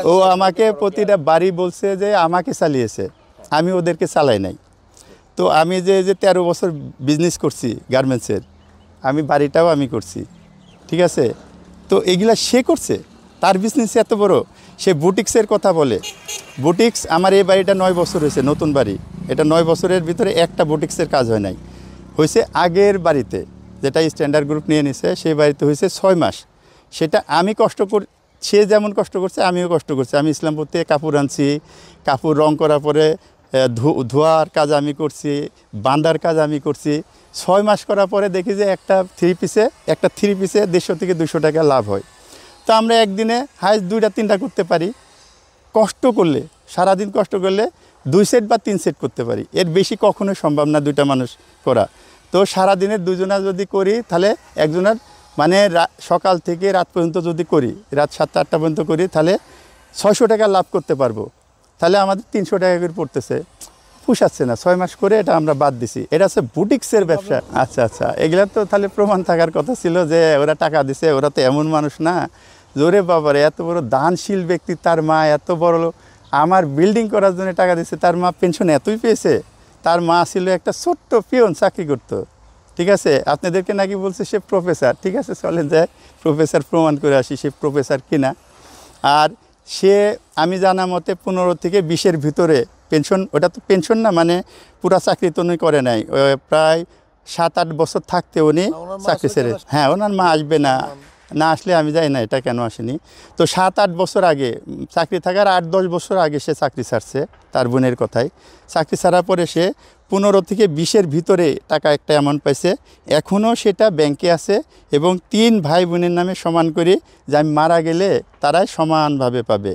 ও আমাকে প্রতিটা বাড়ি বলছে যে আমাকে চালিয়েছে, আমি ওদেরকে চালাই নাই। তো আমি যে 13 বছর বিজনেস করছি গার্মেন্টসের, আমি বাড়িটাও আমি করছি, ঠিক আছে। তো এগুলা সে করছে, তার বিজনেস এত বড়। সে বুটিক্সের কথা বলে, বুটিক্স আমার এই বাড়িটা 9 বছর হয়েছে, নতুন বাড়ি। এটা 9 বছরের ভিতরে একটা বুটিক্সের কাজ হয় নাই। হয়েছে আগের বাড়িতে, যেটা স্ট্যান্ডার্ড গ্রুপ নিয়ে নিছে, সেই বাড়িতে হয়েছে 6 মাস। সেটা আমি কষ্ট করি, সে যেমন কষ্ট করছে আমিও কষ্ট করছি। আমি ইসলামপুর থেকে কাপড় আনছি, কাপড় রং করার পরে ধোয়ার কাজ আমি করছি, বাঁধার কাজ আমি করছি। 6 মাস করার পরে দেখি যে একটা থ্রি পিসে 150 থেকে 200 টাকা লাভ হয়। তো আমরা একদিনে হাইস্ট 2টা 3টা করতে পারি, কষ্ট করলে, সারাদিন কষ্ট করলে 2 সেট বা 3 সেট করতে পারি। এর বেশি কখনোই সম্ভব না 2টা মানুষ করা। তো সারাদিনের 2জনা যদি করি, তাহলে একজনের মানে সকাল থেকে রাত পর্যন্ত যদি করি, রাত 7টা 8টা পর্যন্ত করি, তাহলে 600 টাকা লাভ করতে পারবো। তাহলে আমাদের 300 টাকা করে পড়তেছে, পুষাচ্ছে না। 6 মাস করে এটা আমরা বাদ দিছি। এটা হচ্ছে বুটিক্সের ব্যবসা। আচ্ছা আচ্ছা, এগুলা তো তাহলে প্রমাণ থাকার কথা ছিল যে ওরা টাকা দিছে। ওরা তো এমন মানুষ না, জোরে বাবারে এত বড় দানশীল ব্যক্তি, তার মা এত বড়, আমার বিল্ডিং করার জন্য টাকা দিচ্ছে। তার মা পেনশন এতই পেয়েছে। তার মা ছিল একটা ছোট্ট পিয়ন, চাকরি করতো, ঠিক আছে। আপনাদেরকে নাকি বলছে সে প্রফেসর, ঠিক আছে, চলেন যায় প্রফেসর প্রমাণ করে আসি সে প্রফেসর কিনা। আর সে আমি জানা মতে 15 থেকে 20-এর ভিতরে পেনশন, ওটা তো পেনশন না, মানে পুরা চাকরি তো উনি করে নাই। প্রায় 7-8 বছর থাকতে উনি চাকরি ছেড়ে, হ্যাঁ ওনার মা আসবে না, না আসলে আমি জানি না এটা কেন আসেনি। তো 7-8 বছর আগে চাকরি থাকার 8-10 বছর আগে সে চাকরি ছাড়ছে, তার বোনের কথায়। চাকরি ছাড়ার পরে সে 15 থেকে 20-এর ভিতরে টাকা একটা অ্যামাউন্ট পাইছে। এখনও সেটা ব্যাংকে আছে এবং 3 ভাই বোনের নামে সমান করে, যে আমি মারা গেলে তারাই সমানভাবে পাবে।